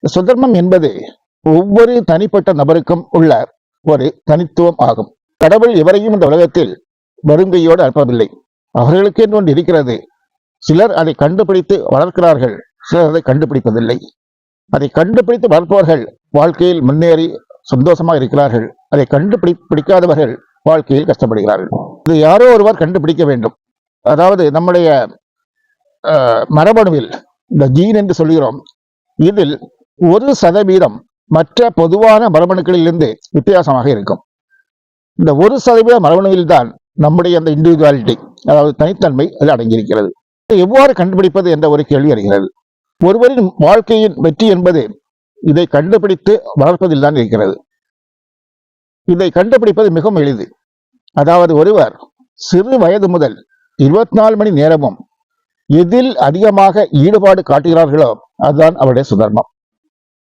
சுதர்மம் என்பது ஒவ்வொரு தனிப்பட்ட நபருக்கும் உள்ள ஒரு தனித்துவம் ஆகும். கடவுள் எவரையும் இந்த உலகத்தில் வருங்கையோடு அனுப்பவில்லை. அவர்களுக்கு என்று ஒன்று இருக்கிறது. சிலர் அதை கண்டுபிடித்து வளர்க்கிறார்கள், சிலர் அதை கண்டுபிடிப்பதில்லை. அதை கண்டுபிடித்து வளர்ப்பவர்கள் வாழ்க்கையில் முன்னேறி சந்தோஷமாக இருக்கிறார்கள். அதை கண்டுபிடிக்காதவர்கள் வாழ்க்கையில் கஷ்டப்படுகிறார்கள். இது யாரோ ஒருவர் கண்டுபிடிக்க வேண்டும். அதாவது நம்முடைய மரபணுவில் இந்த ஜீன் என்று சொல்கிறோம், இதில் 1% மற்ற பொதுவான மரபணுக்களிலிருந்து வித்தியாசமாக இருக்கும். இந்த 1% மரபணுவில் தான் நம்முடைய அந்த இண்டிவிஜுவாலிட்டி, அதாவது தனித்தன்மை அது அடங்கியிருக்கிறது. எவ்வாறு கண்டுபிடிப்பது என்ற ஒரு கேள்வி வருகிறது. ஒருவரின் வாழ்க்கையின் வெற்றி என்பது இதை கண்டுபிடித்து வளர்ப்பதில் தான் இருக்கிறது. இதை கண்டுபிடிப்பது மிகவும் எளிது. அதாவது ஒருவர் சிறு வயது முதல் 24 மணி நேரமும் எதில் அதிகமாக ஈடுபாடு காட்டுகிறார்களோ அதுதான் அவருடைய சுதர்மம்.